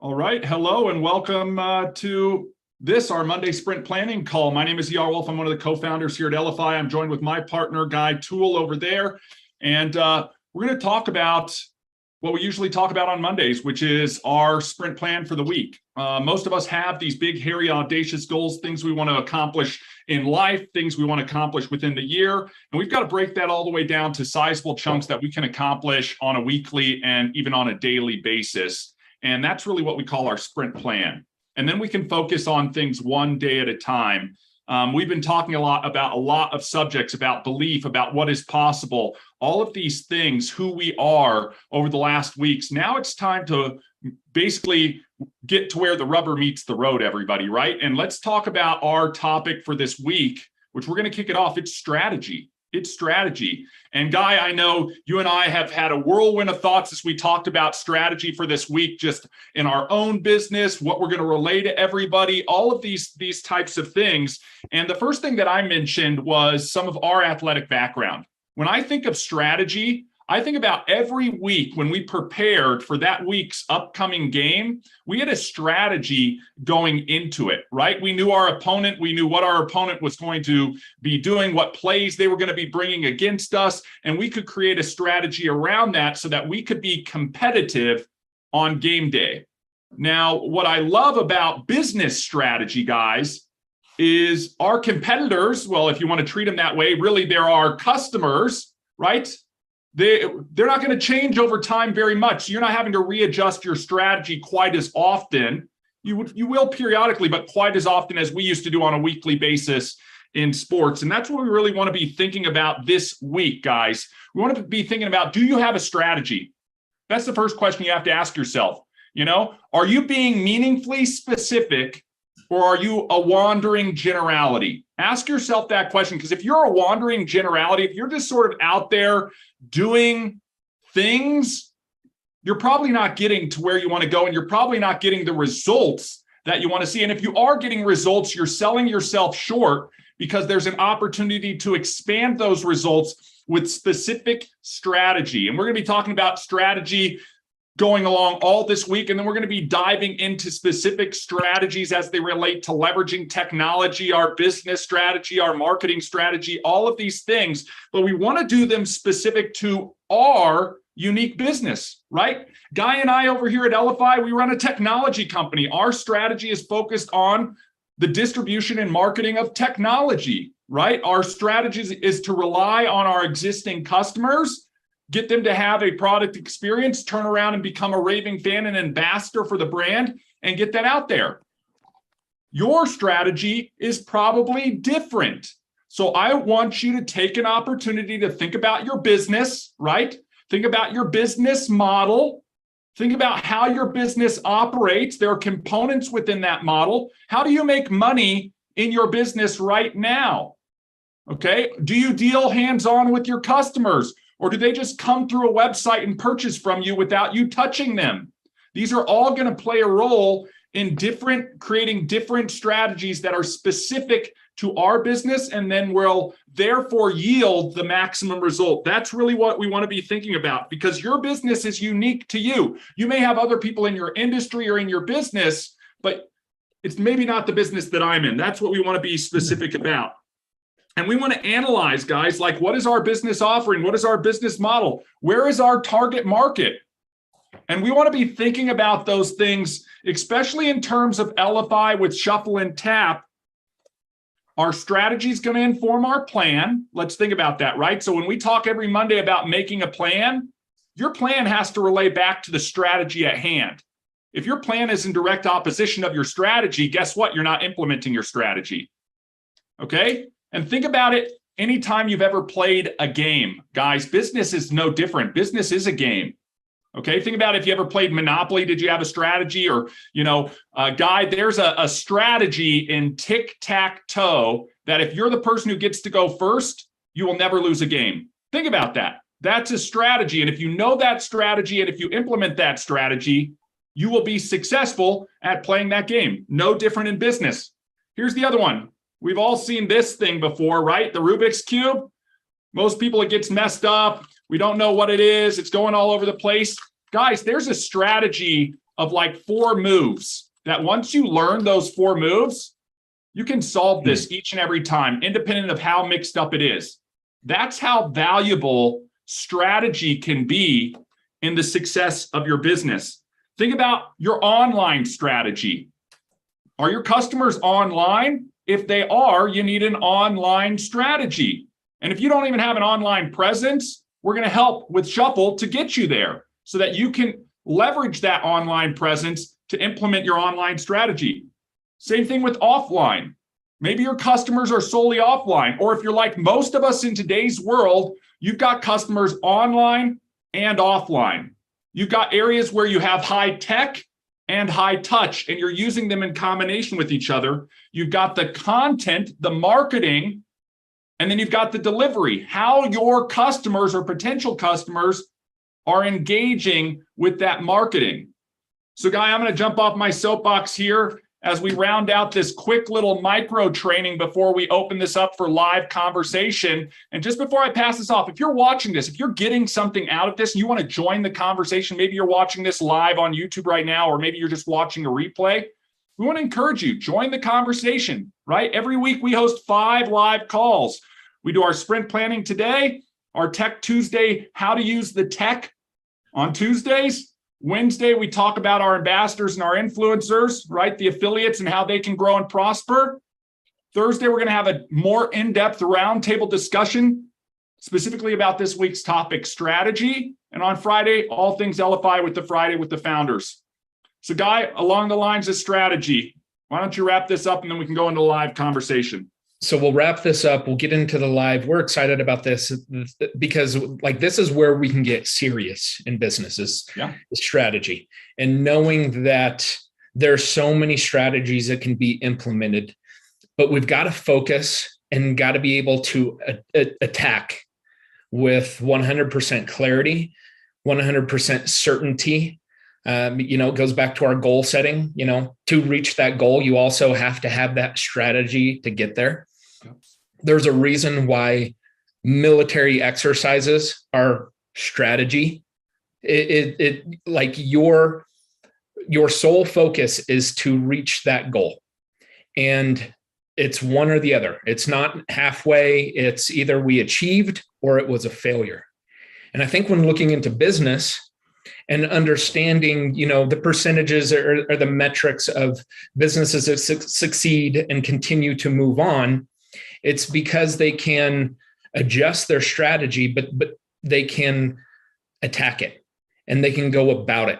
All right. Hello and welcome to our Monday Sprint Planning call. My name is E.R. Wolf. I'm one of the co-founders here at LFI. I'm joined with my partner, Guy Toole, over there. And we're going to talk about what we usually talk about on Mondays, which is our sprint plan for the week. Most of us have these big, hairy, audacious goals, things we want to accomplish in life, things we want to accomplish within the year. And we've got to break that all the way down to sizable chunks that we can accomplish on a weekly and even on a daily basis. And that's really what we call our sprint plan. And then we can focus on things one day at a time. We've been talking a lot of subjects, about belief, about what is possible, all of these things, who we are over the last weeks. Now it's time to basically get to where the rubber meets the road, everybody, right? And let's talk about our topic for this week, which we're going to kick it off. It's strategy. It's strategy. And Guy, I know you and I have had a whirlwind of thoughts as we talked about strategy for this week, just in our own business, what we're going to relay to everybody, all of these types of things. And the first thing that I mentioned was some of our athletic background. When I think of strategy, I think about every week when we prepared for that week's upcoming game, we had a strategy going into it, right? We knew our opponent. We knew what our opponent was going to be doing, what plays they were going to be bringing against us. And we could create a strategy around that so that we could be competitive on game day. Now, what I love about business strategy, guys, is our competitors, well, if you want to treat them that way, really they're our customers, right? They're not going to change over time very much. So you're not having to readjust your strategy quite as often. You will periodically, but quite as often as we used to do on a weekly basis in sports. And that's what we really want to be thinking about this week, guys. We want to be thinking about, do you have a strategy? That's the first question you have to ask yourself. Are you being meaningfully specific, or are you a wandering generality? Ask yourself that question, because if you're a wandering generality, if you're just sort of out there doing things, you're probably not getting to where you want to go, and you're probably not getting the results that you want to see. And if you are getting results, you're selling yourself short, because there's an opportunity to expand those results with specific strategy. And we're going to be talking about strategy going along all this week. And then we're going to be diving into specific strategies as they relate to leveraging technology, our business strategy, our marketing strategy, all of these things. But we want to do them specific to our unique business, right? Guy and I over here at LFI, we run a technology company. Our strategy is focused on the distribution and marketing of technology, right? Our strategy is to rely on our existing customers, get them to have a product experience, turn around and become a raving fan and ambassador for the brand, and get that out there. Your strategy is probably different. So I want you to take an opportunity to think about your business, right? Think about your business model. Think about how your business operates. There are components within that model. How do you make money in your business right now? Okay. Do you deal hands-on with your customers? Or do they just come through a website and purchase from you without you touching them? These are all going to play a role in creating different strategies that are specific to our business, and then will therefore yield the maximum result. That's really what we want to be thinking about, because your business is unique to you. You may have other people in your industry or in your business, but it's maybe not the business that I'm in. That's what we want to be specific about. And we want to analyze, guys, like, what is our business offering? What is our business model? Where is our target market? And we want to be thinking about those things, especially in terms of LFI with Shuffle and Tap. Our strategy is going to inform our plan. Let's think about that, right? So when we talk every Monday about making a plan, your plan has to relay back to the strategy at hand. If your plan is in direct opposition of your strategy, guess what? You're not implementing your strategy. Okay? And think about it anytime you've ever played a game. Guys, business is no different. Business is a game. Okay, think about if you ever played Monopoly. Did you have a strategy? Or, Guy, there's a strategy in tic-tac-toe that if you're the person who gets to go first, you will never lose a game. Think about that. That's a strategy. And if you know that strategy, and if you implement that strategy, you will be successful at playing that game. No different in business. Here's the other one. We've all seen this thing before, right? The Rubik's Cube. Most people, it gets messed up. We don't know what it is. It's going all over the place. Guys, there's a strategy of like 4 moves that once you learn those 4 moves, you can solve this each and every time, independent of how mixed up it is. That's how valuable strategy can be in the success of your business. Think about your online strategy. Are your customers online? If they are, you need an online strategy. And if you don't even have an online presence, we're going to help with Shuffle to get you there so that you can leverage that online presence to implement your online strategy. Same thing with offline. Maybe your customers are solely offline, or if you're like most of us in today's world, you've got customers online and offline. You've got areas where you have high tech and high touch, and you're using them in combination with each other. You've got the content, the marketing, and then you've got the delivery, how your customers or potential customers are engaging with that marketing. So, Guy, I'm going to jump off my soapbox here as we round out this quick little micro training before we open this up for live conversation. And just before I pass this off, if you're watching this, if you're getting something out of this and you want to join the conversation, maybe you're watching this live on YouTube right now, or maybe you're just watching a replay, we want to encourage you, join the conversation, right? Every week we host 5 live calls. We do our sprint planning today, our Tech Tuesday, how to use the tech on Tuesdays. Wednesday, we talk about our ambassadors and our influencers, right? The affiliates and how they can grow and prosper. Thursday, we're going to have a more in-depth roundtable discussion specifically about this week's topic, strategy. And on Friday, all things LFI with the Friday with the founders. So, Guy, along the lines of strategy, why don't you wrap this up and then we can go into a live conversation. So we'll wrap this up. We'll get into the live. We're excited about this because like this is where we can get serious in businesses, strategy, and knowing that there's so many strategies that can be implemented, but we've got to focus and got to be able to attack with 100% clarity, 100% certainty. It goes back to our goal setting. To reach that goal, you also have to have that strategy to get there. There's a reason why military exercises are strategy. It like your sole focus is to reach that goal, and it's one or the other. It's not halfway. It's either we achieved or it was a failure. And I think when looking into business and understanding, the percentages or the metrics of businesses that succeed and continue to move on, it's because they can adjust their strategy, but they can attack it and they can go about it,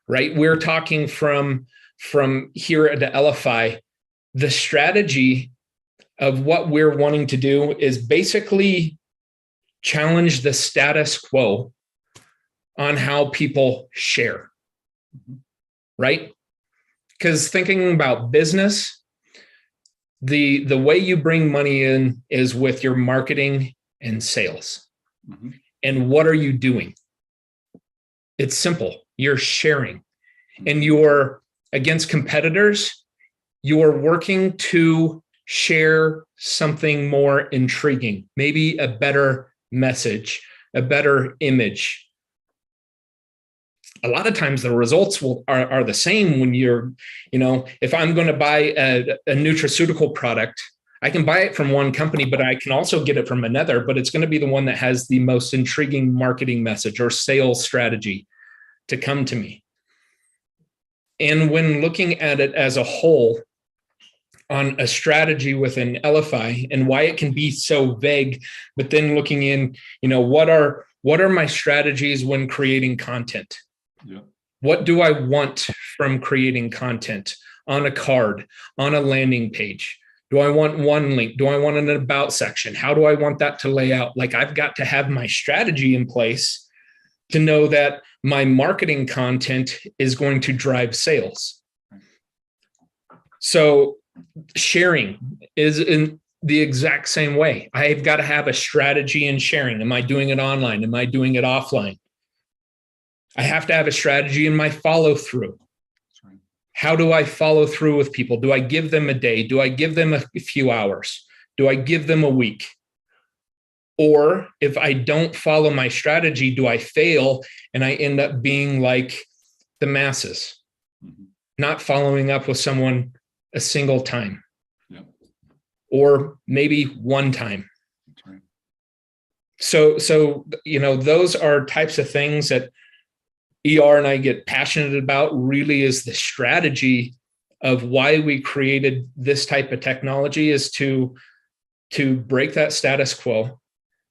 right? We're talking from here at the LFI, the strategy of what we're wanting to do is basically challenge the status quo on how people share, right? Because thinking about business, the way you bring money in is with your marketing and sales. Mm-hmm. And what are you doing? It's simple. You're sharing. And you're against competitors, you're working to share something more intriguing, maybe a better message, a better image. A lot of times the results are the same when you're, if I'm going to buy a nutraceutical product, I can buy it from one company, but I can also get it from another, but it's going to be the one that has the most intriguing marketing message or sales strategy to come to me. And when looking at it as a whole on a strategy within LFI and why it can be so vague, but then looking in, what are my strategies when creating content? Yeah. What do I want from creating content on a card, on a landing page? Do I want one link? Do I want an about section? How do I want that to lay out? Like I've got to have my strategy in place to know that my marketing content is going to drive sales. So sharing is in the exact same way. I've got to have a strategy in sharing. Am I doing it online? Am I doing it offline? I have to have a strategy in my follow through. How do I follow through with people? Do I give them a day? Do I give them a few hours? Do I give them a week? Or if I don't follow my strategy, do I fail and I end up being like the masses, not following up with someone a single time. Yeah. Or maybe one time. That's right. So, those are types of things that ER and I get passionate about. Really is the strategy of why we created this type of technology, is to break that status quo,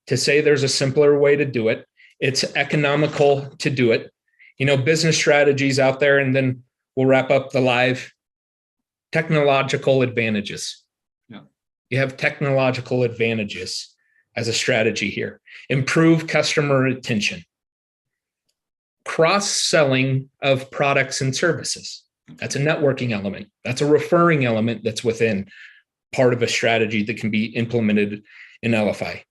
to say there's a simpler way to do it. It's economical to do it. Business strategies out there, and then we'll wrap up the live. Technological advantages. Yeah. You have technological advantages as a strategy here. Improve customer retention. Cross-selling of products and services. That's a networking element. That's a referring element that's within part of a strategy that can be implemented in LFI.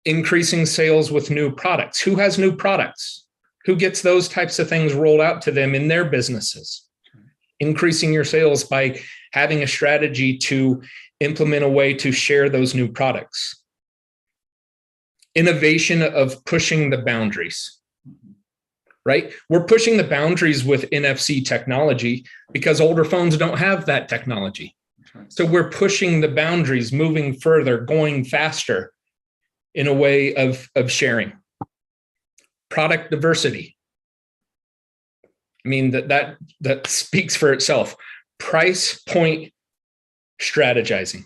Increasing sales with new products. Who has new products? Who gets those types of things rolled out to them in their businesses? Increasing your sales by having a strategy to implement a way to share those new products. Innovation of pushing the boundaries, right? We're pushing the boundaries with NFC technology because older phones don't have that technology. So we're pushing the boundaries, moving further, going faster in a way of sharing. Product diversity. I mean, that speaks for itself. Price point strategizing.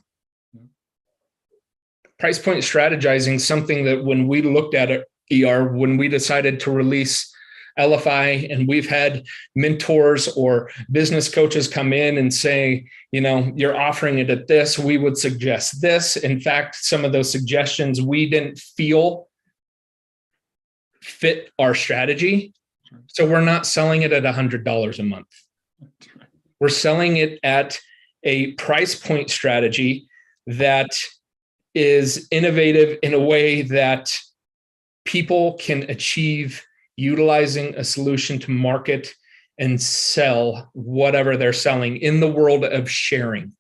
Price point strategizing, something that when we looked at it, ER, when we decided to release LFI, and we've had mentors or business coaches come in and say, you're offering it at this, we would suggest this. In fact, some of those suggestions we didn't feel fit our strategy. So we're not selling it at $100 a month. We're selling it at a price point strategy that is innovative in a way that people can achieve utilizing a solution to market and sell whatever they're selling in the world of sharing,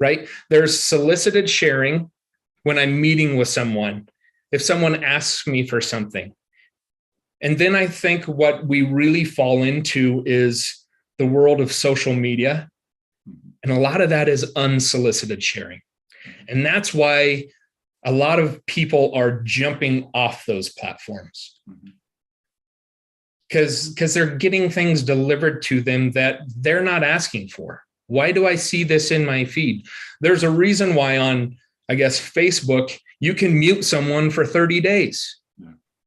right? There's solicited sharing when I'm meeting with someone. If someone asks me for something, and then I think what we really fall into is the world of social media. And a lot of that is unsolicited sharing. And that's why a lot of people are jumping off those platforms. Because they're getting things delivered to them that they're not asking for. Why do I see this in my feed? There's a reason why on, I guess, Facebook, you can mute someone for 30 days.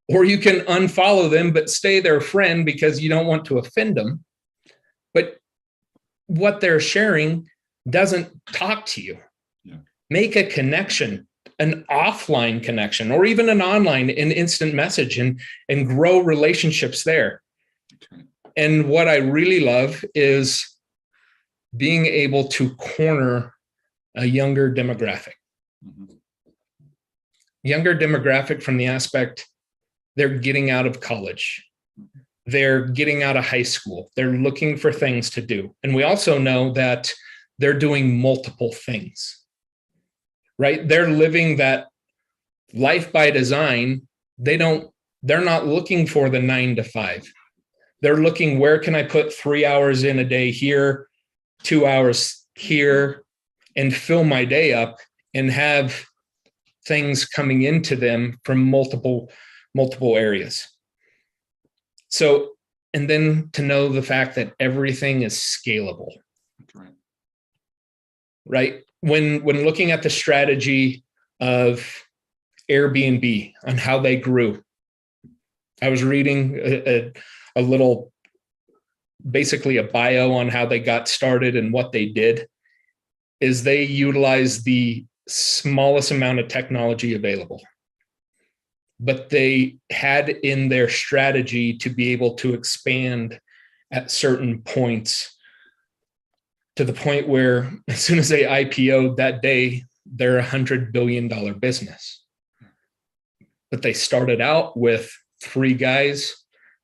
Or you can unfollow them, but stay their friend because you don't want to offend them. But what they're sharing doesn't talk to you. Yeah. Make a connection, an offline connection, or even an online, an instant message, and grow relationships there. Okay. And what I really love is being able to corner a younger demographic. Younger demographic from the aspect they're getting out of college. They're getting out of high school. They're looking for things to do. And we also know that they're doing multiple things, right? They're living that life by design. They're not looking for the 9 to 5. They're looking, where can I put 3 hours in a day here, 2 hours here, and fill my day up and have things coming into them from multiple areas. So, and then to know the fact that everything is scalable. That's right? When looking at the strategy of Airbnb on how they grew, I was reading a little, basically a bio on how they got started, and what they did is they utilized the smallest amount of technology available. But they had in their strategy to be able to expand at certain points, to the point where as soon as they IPO'd that day, they're a $100 billion business. But they started out with 3 guys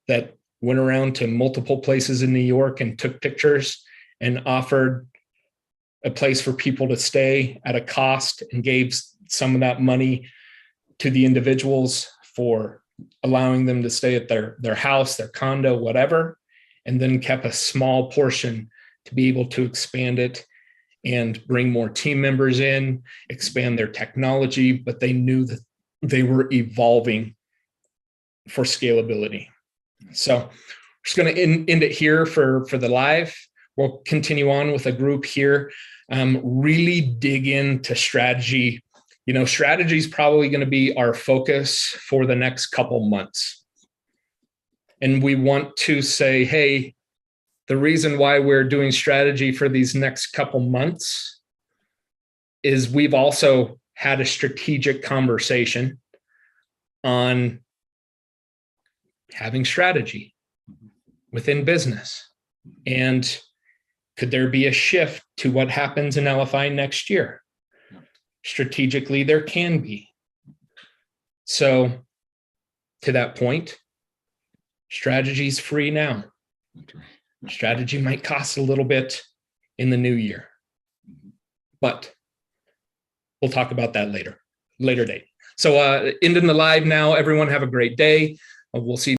that went around to multiple places in New York and took pictures and offered a place for people to stay at a cost, and gave some of that money to the individuals for allowing them to stay at their house, their condo, whatever. and then kept a small portion to be able to expand it and bring more team members in, expand their technology, but they knew that they were evolving for scalability. So we're just going to end it here for the live. We'll continue on with a group here, really dig into strategy. Strategy is probably going to be our focus for the next couple months. And we want to say, hey, the reason why we're doing strategy for these next couple months is we've also had a strategic conversation on having strategy within business. And could there be a shift to what happens in LFI next year? Strategically, there can be. So to that point, strategy is free now. Strategy might cost a little bit in the new year, but we'll talk about that later date. So ending the live now. Everyone have a great day. We'll see you